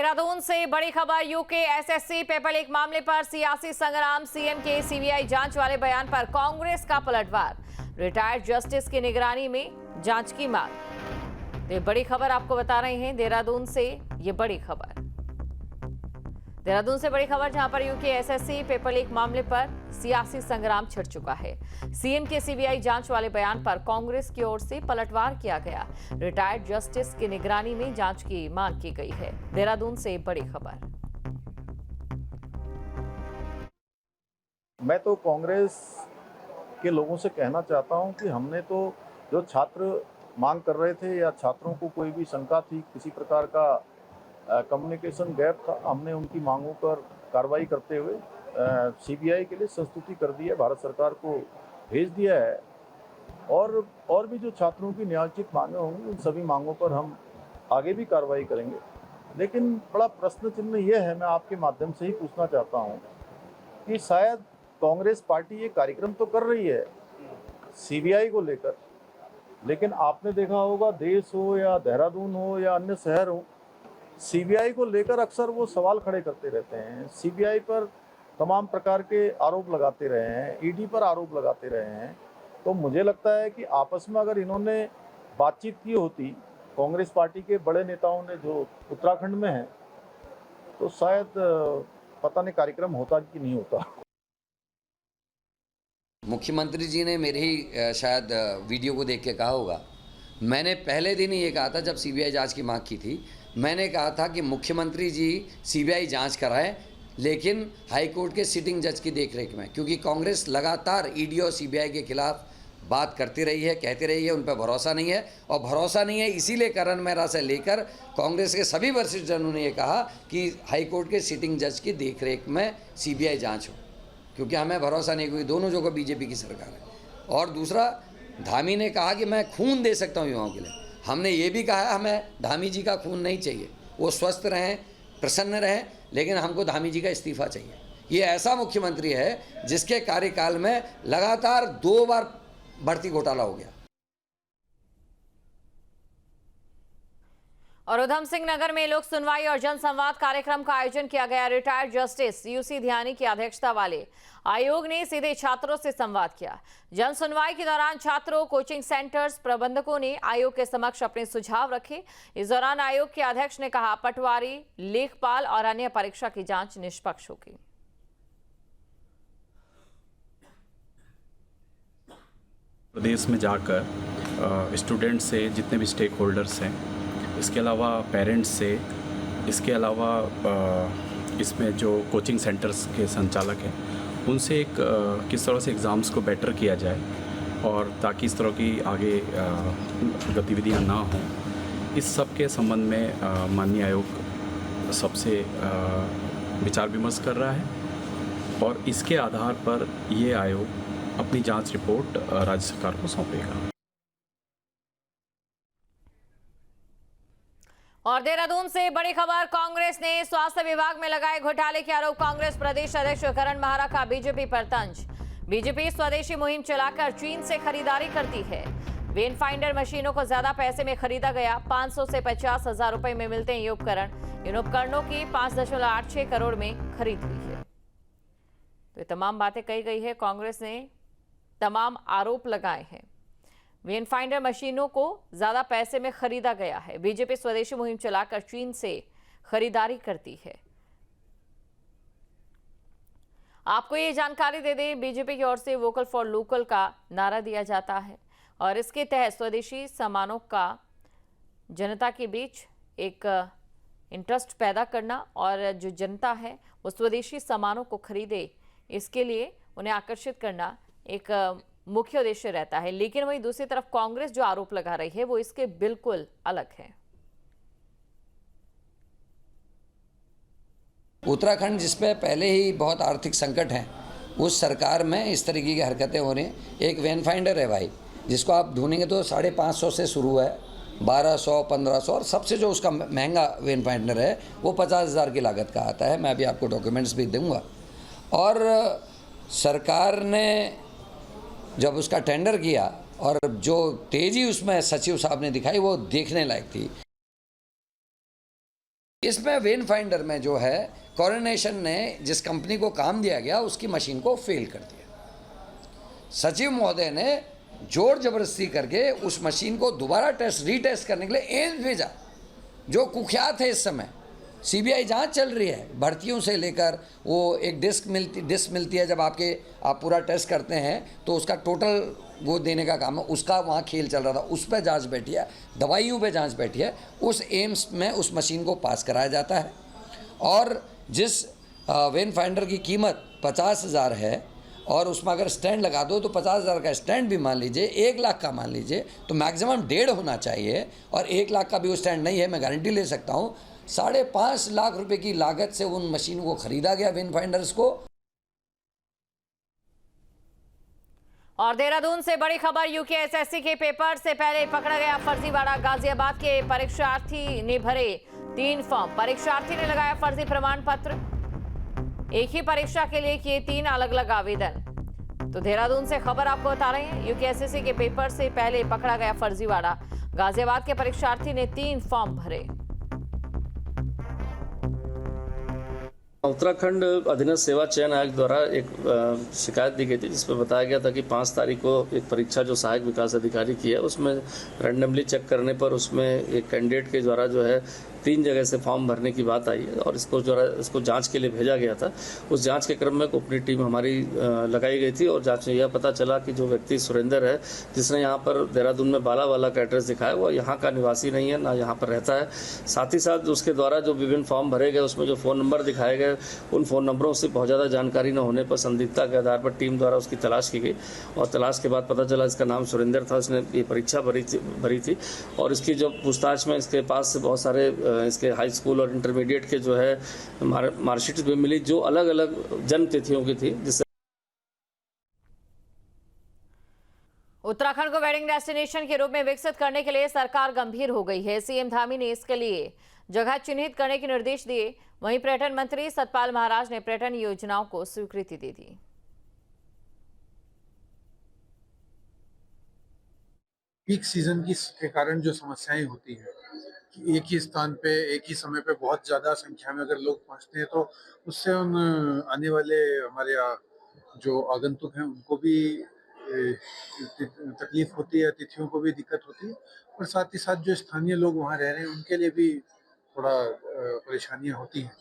देहरादून से बड़ी खबर। यूके एसएससी पेपर लीक मामले पर सियासी संग्राम, सीएम के सीबीआई जांच वाले बयान पर कांग्रेस का पलटवार। रिटायर्ड जस्टिस की निगरानी में जांच की मांग। तो बड़ी खबर आपको बता रहे हैं देहरादून से। ये बड़ी खबर देहरादून से बड़ी खबर, जहां पर यूके एसएससी पेपर लीक मामले पर सियासी संग्राम छिड़ चुका है। सीएम के सीबीआई जांच वाले बयान पर कांग्रेस की ओर से पलटवार किया गया। रिटायर्ड जस्टिस की निगरानी में जांच की मांग की गई है। देहरादून से बड़ी खबर। मैं तो कांग्रेस के लोगों से कहना चाहता हूं कि हमने तो जो छात्र मांग कर रहे थे या छात्रों को कोई भी शंका थी, किसी प्रकार का कम्युनिकेशन गैप था, हमने उनकी मांगों पर कार्रवाई करते हुए सीबीआई के लिए संस्तुति कर दी है, भारत सरकार को भेज दिया है। और भी जो छात्रों की न्यायोचित मांगें होंगी, उन सभी मांगों पर हम आगे भी कार्रवाई करेंगे। लेकिन बड़ा प्रश्न चिन्ह ये है, मैं आपके माध्यम से ही पूछना चाहता हूँ कि शायद कांग्रेस पार्टी ये कार्यक्रम तो कर रही है सीबीआई को लेकर, लेकिन आपने देखा होगा देश हो या देहरादून हो या अन्य शहर हो, सीबीआई को लेकर अक्सर वो सवाल खड़े करते रहते हैं। सीबीआई पर तमाम प्रकार के आरोप लगाते रहे हैं, ईडी पर आरोप लगाते रहे हैं। तो मुझे लगता है कि आपस में अगर इन्होंने बातचीत की होती, कांग्रेस पार्टी के बड़े नेताओं ने जो उत्तराखंड में हैं, तो शायद पता नहीं कार्यक्रम होता कि नहीं होता। मुख्यमंत्री जी ने मेरे ही शायद वीडियो को देख के कहा होगा। मैंने पहले दिन ही ये कहा था, जब सीबीआई जांच की मांग की थी, मैंने कहा था कि मुख्यमंत्री जी सीबीआई जांच कराएं, लेकिन हाईकोर्ट के सिटिंग जज की देखरेख में, क्योंकि कांग्रेस लगातार ईडी और सीबीआई के खिलाफ बात करती रही है, कहती रही है, उन पर भरोसा नहीं है। और भरोसा नहीं है इसीलिए करण मेहरा से लेकर कांग्रेस के सभी वरिष्ठ जनों ने ये कहा कि हाईकोर्ट के सिटिंग जज की देखरेख में सीबीआई जाँच हो, क्योंकि हमें भरोसा नहीं, क्योंकि दोनों जगह बीजेपी की सरकार है। और दूसरा, धामी ने कहा कि मैं खून दे सकता हूँ युवाओं के लिए। हमने ये भी कहा हमें धामी जी का खून नहीं चाहिए, वो स्वस्थ रहें, प्रसन्न रहें, लेकिन हमको धामी जी का इस्तीफा चाहिए। ये ऐसा मुख्यमंत्री है जिसके कार्यकाल में लगातार 2 बार भर्ती घोटाला हो गया। और उधम सिंह नगर में लोक सुनवाई और जनसंवाद कार्यक्रम का आयोजन किया गया। रिटायर्ड जस्टिस यूसी ध्यानी की अध्यक्षता वाले आयोग ने सीधे छात्रों से संवाद किया। जन सुनवाई के दौरान छात्रों, कोचिंग सेंटर्स प्रबंधकों ने आयोग के समक्ष अपने सुझाव रखे। इस दौरान आयोग के अध्यक्ष ने कहा, पटवारी, लेखपाल और अन्य परीक्षा की जांच निष्पक्ष होगी। प्रदेश में जाकर स्टूडेंट से, जितने भी स्टेक होल्डर्स हैं, इसके अलावा पेरेंट्स से, इसके अलावा इसमें जो कोचिंग सेंटर्स के संचालक हैं, उनसे किस तरह से एग्ज़ाम्स को बेटर किया जाए और ताकि इस तरह की आगे गतिविधियां ना हों, इस सब के संबंध में माननीय आयोग सबसे विचार विमर्श कर रहा है और इसके आधार पर ये आयोग अपनी जांच रिपोर्ट राज्य सरकार को सौंपेगा। और देहरादून से बड़ी खबर, कांग्रेस ने स्वास्थ्य विभाग में लगाए घोटाले के आरोप। कांग्रेस प्रदेश अध्यक्ष करण मेहरा का बीजेपी पर तंज। बीजेपी स्वदेशी मुहिम चलाकर चीन से खरीदारी करती है। वेन फाइंडर मशीनों को ज्यादा पैसे में खरीदा गया। 500 से 50,000 रुपए में मिलते हैं ये उपकरण। इन उपकरणों की 5.86 करोड़ में खरीद हुई है। तो ये तमाम बातें कही गई है। कांग्रेस ने तमाम आरोप लगाए हैं। वेन फाइंडर मशीनों को ज्यादा पैसे में खरीदा गया है। बीजेपी स्वदेशी मुहिम चलाकर चीन से खरीदारी करती है। आपको ये जानकारी दे दें, बीजेपी की ओर से वोकल फॉर लोकल का नारा दिया जाता है और इसके तहत स्वदेशी सामानों का जनता के बीच एक इंटरेस्ट पैदा करना और जो जनता है वो स्वदेशी सामानों को खरीदे, इसके लिए उन्हें आकर्षित करना एक मुख्य उद्देश्य रहता है। लेकिन वहीं दूसरी तरफ कांग्रेस जो आरोप लगा रही है वो इसके बिल्कुल अलग है। उत्तराखंड, जिसपे पहले ही बहुत आर्थिक संकट है, उस सरकार में इस तरीके की हरकतें हो रही हैं। एक वेन फाइंडर है भाई, जिसको आप ढूंढेंगे तो 550 से शुरू है, 1200, 1500, और सबसे जो उसका महंगा वेन फाइंडर है वो 50,000 की लागत का आता है। मैं अभी आपको डॉक्यूमेंट्स भी दूंगा। और सरकार ने जब उसका टेंडर किया और जो तेज़ी उसमें सचिव साहब ने दिखाई, वो देखने लायक थी। इसमें वेन फाइंडर में जो है कोऑर्डिनेशन ने जिस कंपनी को काम दिया गया उसकी मशीन को फेल कर दिया। सचिव महोदय ने जोर जबरदस्ती करके उस मशीन को दोबारा रीटेस्ट करने के लिए एम्स भेजा, जो कुख्यात है। इस समय सीबीआई जांच चल रही है, भर्तियों से लेकर वो एक डिस्क मिलती है जब आप पूरा टेस्ट करते हैं तो उसका टोटल वो देने का काम है, उसका वहाँ खेल चल रहा था। उस पर जांच बैठी है, दवाइयों पे जांच बैठी है। उस एम्स में उस मशीन को पास कराया जाता है और जिस वेन फाइंडर की कीमत 50,000 है और उसमें अगर स्टैंड लगा दो तो 50,000 का स्टैंड भी मान लीजिए, 1 लाख का मान लीजिए, तो मैक्सिमम 1.5 होना चाहिए। और 1 लाख का भी वो स्टैंड नहीं है, मैं गारंटी ले सकता हूँ। 5.5 लाख रुपए की लागत से उन मशीन को खरीदा गया वेन फाइंडर्स को। और देहरादून से बड़ी खबर, यूकेएसएससी के पेपर से पहले पकड़ा गया फर्जीवाड़ा। गाजियाबाद के परीक्षार्थी ने भरे 3 फॉर्म। परीक्षार्थी ने लगाया फर्जी प्रमाण पत्र, एक ही परीक्षा के लिए किए 3 अलग अलग आवेदन। तो देहरादून से खबर आपको बता रहे हैं, यूकेएसएससी के पेपर से पहले पकड़ा गया फर्जीवाड़ा। गाजियाबाद के परीक्षार्थी ने 3 फॉर्म भरे। उत्तराखंड अधीनस्थ सेवा चयन आयोग द्वारा एक शिकायत दी गई थी जिसमें बताया गया था कि 5 तारीख को एक परीक्षा जो सहायक विकास अधिकारी की है उसमें रैंडमली चेक करने पर उसमें एक कैंडिडेट के द्वारा जो है 3 जगह से फॉर्म भरने की बात आई है और इसको जांच के लिए भेजा गया था। उस जांच के क्रम में गोपनीय टीम हमारी लगाई गई थी और जांच में यह पता चला कि जो व्यक्ति सुरेंद्र है जिसने यहाँ पर देहरादून में बालावाला का एड्रेस दिखाया वो यहाँ का निवासी नहीं है, ना यहाँ पर रहता है। साथ ही साथ उसके द्वारा जो विभिन्न फॉर्म भरे गए उसमें जो फ़ोन नंबर दिखाए गए उन फ़ोन नंबरों से बहुत ज़्यादा जानकारी न होने पर संदिग्धता के आधार पर टीम द्वारा उसकी तलाश की गई और तलाश के बाद पता चला इसका नाम सुरेंद्र था। इसने ये परीक्षा भरी थी और इसकी जो पूछताछ में इसके पास से बहुत सारे इसके हाई स्कूल और इंटरमीडिएट के जो है मार्कशीट भी मिली जो अलग अलग जन्म तिथियों की थी। जिससे उत्तराखंड को वेडिंग डेस्टिनेशन के रूप में विकसित करने के लिए सरकार गंभीर हो गई है। सीएम धामी ने इसके लिए जगह चिन्हित करने के निर्देश दिए। वहीं पर्यटन मंत्री सतपाल महाराज ने पर्यटन योजनाओं को स्वीकृति दे दी। पीक सीजन के कारण जो समस्याएं होती हैं कि एक ही स्थान पे एक ही समय पे बहुत ज़्यादा संख्या में अगर लोग पहुंचते हैं तो उससे उन आने वाले हमारे जो आगंतुक हैं उनको भी तकलीफ होती है, अतिथियों को भी दिक्कत होती है और साथ ही साथ जो स्थानीय लोग वहाँ रह रहे हैं उनके लिए भी थोड़ा परेशानियाँ होती हैं।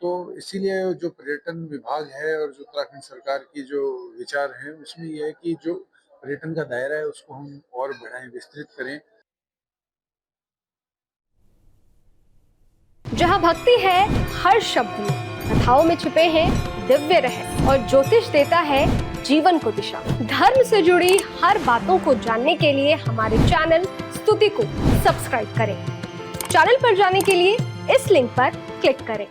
तो इसीलिए जो पर्यटन विभाग है और जो उत्तराखंड सरकार की जो विचार है उसमें यह है कि जो पर्यटन का दायरा है उसको हम और बढ़ाएं, विस्तृत करें। जहाँ भक्ति है हर शब्द में, कथाओं में छुपे हैं दिव्य रहस्य और ज्योतिष देता है जीवन को दिशा। धर्म से जुड़ी हर बातों को जानने के लिए हमारे चैनल स्तुति को सब्सक्राइब करें। चैनल पर जाने के लिए इस लिंक पर क्लिक करें।